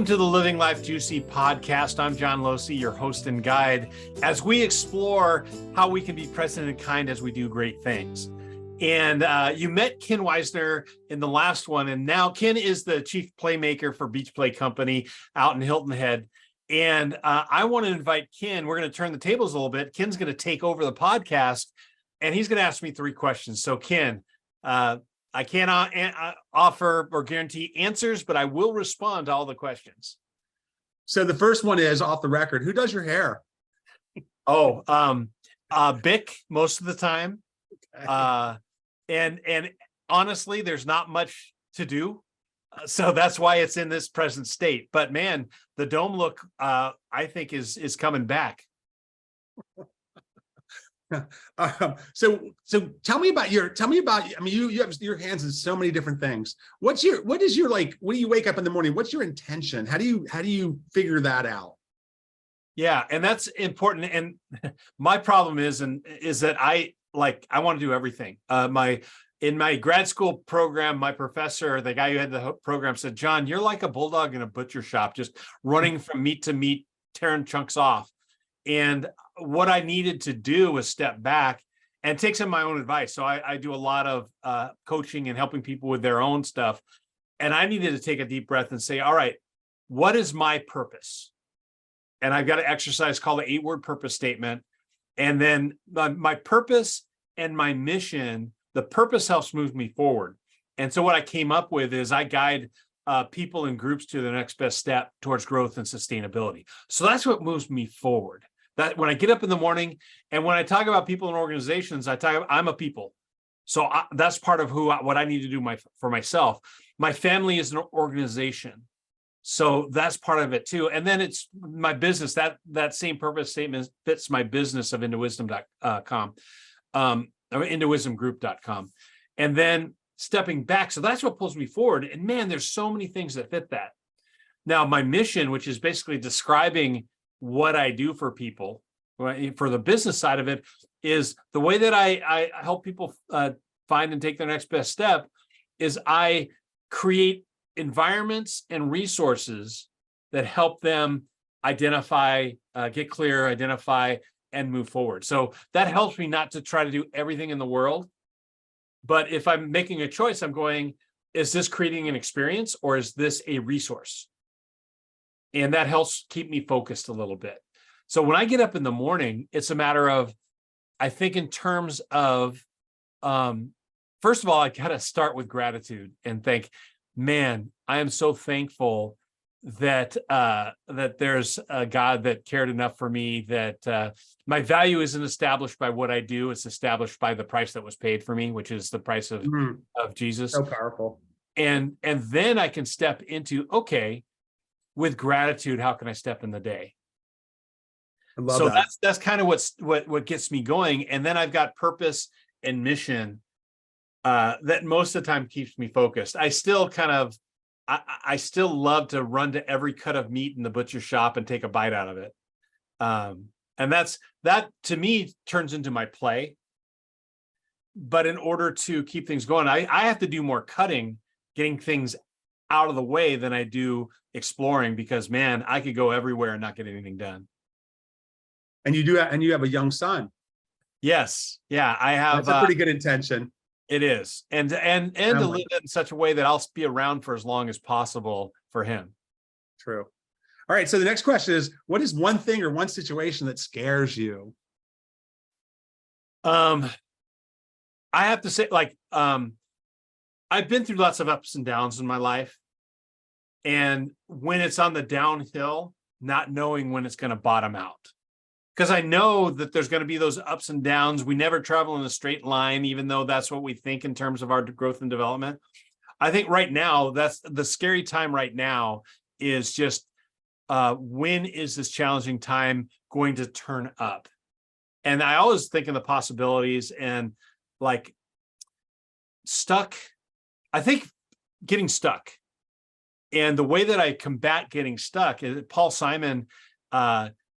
Welcome to the Living Life Juicy podcast. I'm John Losey, your host and guide, as we explore how we can be present and kind as we do great things. And you met Ken Weisner in the last one, and now Ken is the chief playmaker for Beach Play Company out in Hilton Head. And I want to invite Ken. We're going to turn the tables a little bit. Ken's going to take over the podcast, and he's going to ask me 3 questions. So Ken, I cannot offer or guarantee answers, but I will respond to all the questions. So the first one is off the record. Who does your hair? Bic most of the time. Okay. And honestly, there's not much to do. So that's why it's in this present state. But man, the dome look, I think is coming back. So tell me about, I mean, you have your hands in so many different things. What do you wake up in the morning? What's your intention? How do you figure that out? Yeah. And that's important. And my problem is that I want to do everything. In my grad school program, my professor, the guy who had the program, said, John, you're like a bulldog in a butcher shop, just running from meat to meat, tearing chunks off. And what I needed to do was step back and take some of my own advice. So I do a lot of coaching and helping people with their own stuff. And I needed to take a deep breath and say, all right, what is my purpose? And I've got an exercise called the 8-word purpose statement. And then my purpose and my mission, the purpose helps move me forward. And so what I came up with is I guide people and groups to the next best step towards growth and sustainability. So that's what moves me forward. That when I get up in the morning and when I talk about people and organizations, I'm a people. So that's part of what I need to do for myself. My family is an organization. So that's part of it too. And then it's my business. That same purpose statement fits my business of intowisdom.com, or intowisdomgroup.com. And then stepping back. So that's what pulls me forward. And man, there's so many things that fit that. Now, my mission, which is basically describing what I do for people, right, for the business side of it, is the way that I help people find and take their next best step is I create environments and resources that help them identify, get clear, identify, and move forward. So that helps me not to try to do everything in the world. But if I'm making a choice, I'm going, is this creating an experience or is this a resource? And that helps keep me focused a little bit. So when I get up in the morning, it's a matter of, I think in terms of, first of all, I got to start with gratitude and think, man, I am so thankful that there's a God that cared enough for me, that my value isn't established by what I do. It's established by the price that was paid for me, which is the price of Jesus. So powerful. And then I can step into, okay, with gratitude, how can I step in the day? I love that. That's kind of what gets me going. And then I've got purpose and mission that most of the time keeps me focused. I still I still love to run to every cut of meat in the butcher shop and take a bite out of it. And that to me turns into my play. But in order to keep things going, I have to do more cutting, getting things out of the way than I do exploring, because man, I could go everywhere and not get anything done. And you have a young son. Yes. Yeah. I have. That's a pretty good intention. It is. And to live it in such a way that I'll be around for as long as possible for him. True. All right. So the next question is, what is one thing or one situation that scares you? I have to say, I've been through lots of ups and downs in my life. And when it's on the downhill, not knowing when it's going to bottom out. Because I know that there's going to be those ups and downs. We never travel in a straight line, even though that's what we think in terms of our growth and development. I think right now, that's the scary time right now is just when is this challenging time going to turn up? And I always think in the possibilities and stuck. I think getting stuck. And the way that I combat getting stuck is Paul Simon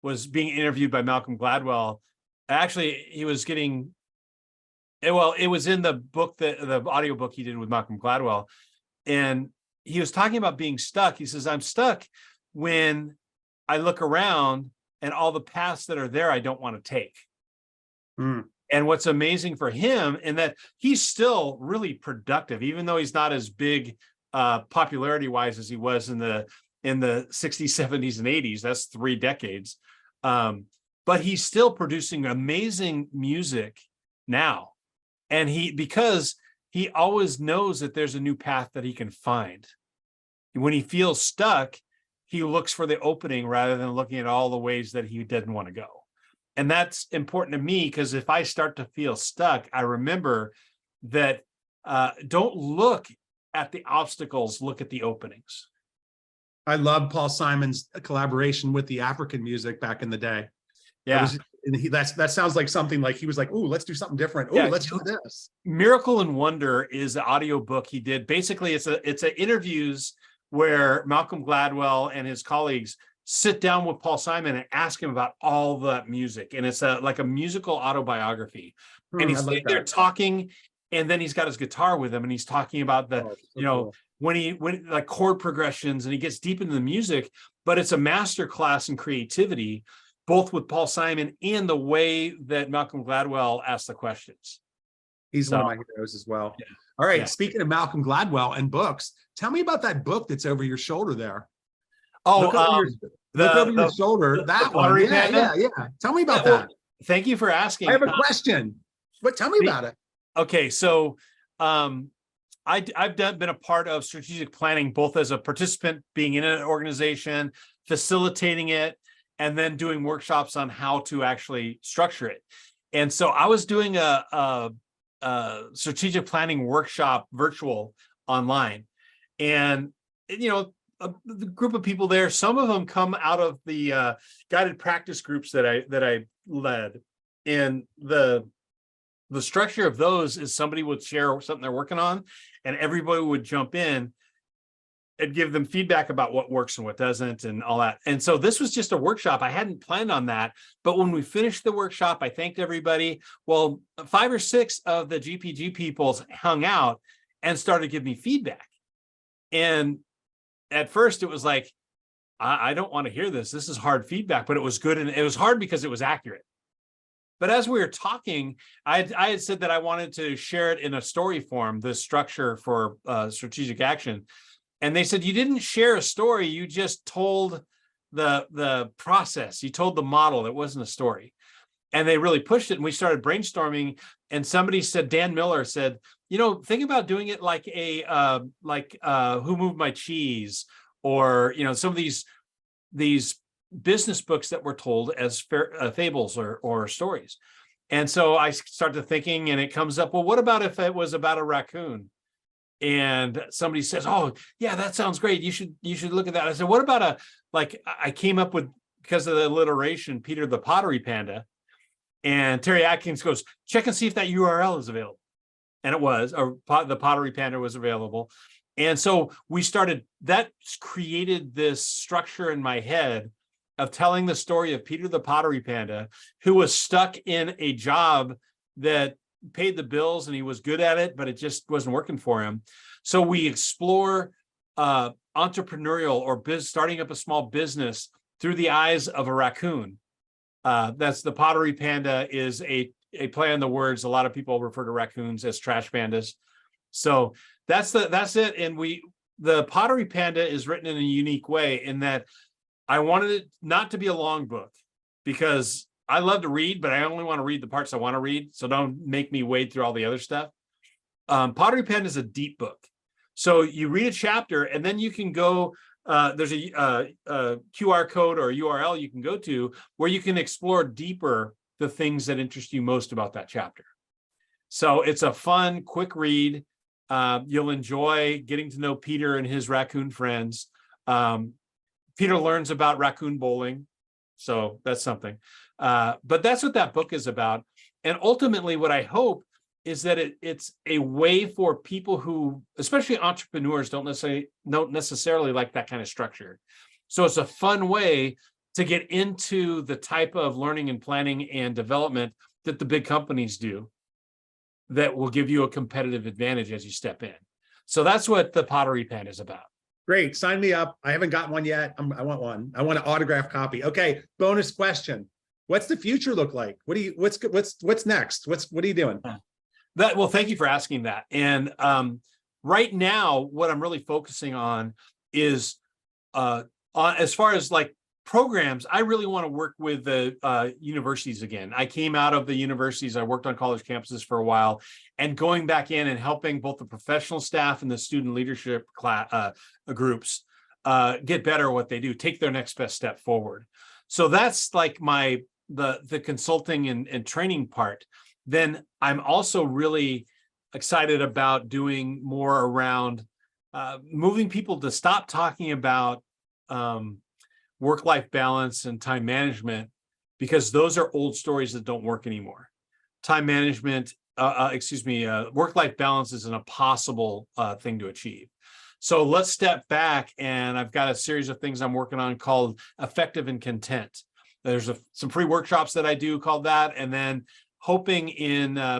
was being interviewed by Malcolm Gladwell. Actually, he was getting, well, it was in the book, the audiobook he did with Malcolm Gladwell. And he was talking about being stuck. He says, I'm stuck when I look around and all the paths that are there, I don't want to take. Mm. And what's amazing for him in that he's still really productive, even though he's not as big popularity wise as he was in the 60s, 70s, and 80s. That's 3 decades. But he's still producing amazing music now. And because he always knows that there's a new path that he can find. When he feels stuck, he looks for the opening rather than looking at all the ways that he didn't want to go. And that's important to me, because if I start to feel stuck, I remember that don't look at the obstacles, look at the openings. I love Paul Simon's collaboration with the African music back in the day. Yeah. That sounds like something like he was like, "Ooh, let's do something different. Ooh, Yeah, let's do this." Miracle and Wonder is an audio book he did. Basically, it's a interviews where Malcolm Gladwell and his colleagues sit down with Paul Simon and ask him about all that music. And it's like a musical autobiography. And he's sitting there talking, and then he's got his guitar with him, and he's talking about cool. when like chord progressions, and he gets deep into the music, but it's a master class in creativity, both with Paul Simon and the way that Malcolm Gladwell asks the questions. He's one of my heroes as well. Yeah. All right. Yeah. Speaking of Malcolm Gladwell and books, tell me about that book that's over your shoulder there. Oh, look over your shoulder. That one. Yeah. Tell me about that. Thank you for asking. I have a question, but tell me about it. Okay. So I've been a part of strategic planning, both as a participant, being in an organization, facilitating it, and then doing workshops on how to actually structure it. And so I was doing a strategic planning workshop virtual online, and the group of people there, some of them come out of the guided practice groups that I led, and the structure of those is somebody would share something they're working on, and everybody would jump in and give them feedback about what works and what doesn't and all that. And so this was just a workshop. I hadn't planned on that, but when we finished the workshop, I thanked everybody. Well, 5 or 6 of the GPG peoples hung out and started giving me feedback. And at first it was like, I don't want to hear this. This is hard feedback, but it was good. And it was hard because it was accurate. But as we were talking, I had said that I wanted to share it in a story form, this structure for strategic action. And they said, you didn't share a story. You just told the process. You told the model. It wasn't a story. And they really pushed it. And we started brainstorming. And somebody said, Dan Miller said, think about doing it like Who Moved My Cheese, or, some of these business books that were told as fables or stories. And so I started thinking, and it comes up, well, what about if it was about a raccoon? And somebody says, oh yeah, that sounds great. You should look at that. I said, what about I came up with, because of the alliteration, Peter the Pottery Panda. And Terry Atkins goes, check and see if that URL is available. And it was, or the Pottery Panda was available. And so that created this structure in my head of telling the story of Peter the Pottery Panda, who was stuck in a job that paid the bills and he was good at it, but it just wasn't working for him. So we explore entrepreneurial or starting up a small business through the eyes of a raccoon. That's the Pottery Panda is a play on the words. A lot of people refer to raccoons as trash pandas. So that's it. And the Pottery Panda is written in a unique way in that I wanted it not to be a long book, because I love to read, but I only want to read the parts I want to read. So don't make me wade through all the other stuff. Pottery Panda is a deep book. So you read a chapter and then you can go, there's a QR code or a URL you can go to where you can explore deeper the things that interest you most about that chapter. So it's a fun, quick read. You'll enjoy getting to know Peter and his raccoon friends. Peter learns about raccoon bowling. So that's something. But that's what that book is about. And ultimately, what I hope is that it's a way for people who, especially entrepreneurs, don't necessarily like that kind of structure. So it's a fun way to get into the type of learning and planning and development that the big companies do that will give you a competitive advantage as you step in. So that's what the Pottery Pen is about. Great. Sign me up. I haven't got one yet. I want one. I want an autographed copy. Okay. Bonus question. What's the future look like? What's next? What are you doing? Well, thank you for asking that. And right now, what I'm really focusing on is on as far as like programs, I really want to work with the universities again. I came out of the universities, I worked on college campuses for a while, and going back in and helping both the professional staff and the student leadership groups get better at what they do, take their next best step forward. So that's like the consulting and training part. Then I'm also really excited about doing more around moving people to stop talking about work-life balance and time management, because those are old stories that don't work anymore. Time management, work-life balance is an impossible thing to achieve. So let's step back, and I've got a series of things I'm working on called Effective and Content. There's some free workshops that I do called that, and then hoping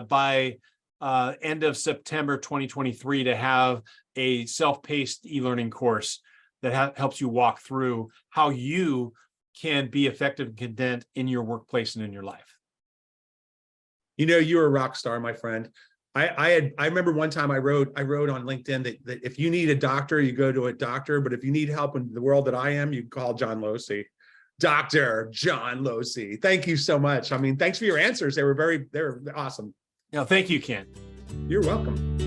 by end of September 2023 to have a self-paced e-learning course that helps you walk through how you can be effective and content in your workplace and in your life. You know, you're a rock star, my friend. I remember one time I wrote on LinkedIn that if you need a doctor, you go to a doctor, but if you need help in the world that I am, you call John Losey. Dr. John Losey. Thank you so much. I mean, thanks for your answers. They're awesome. Thank you, Ken. You're welcome.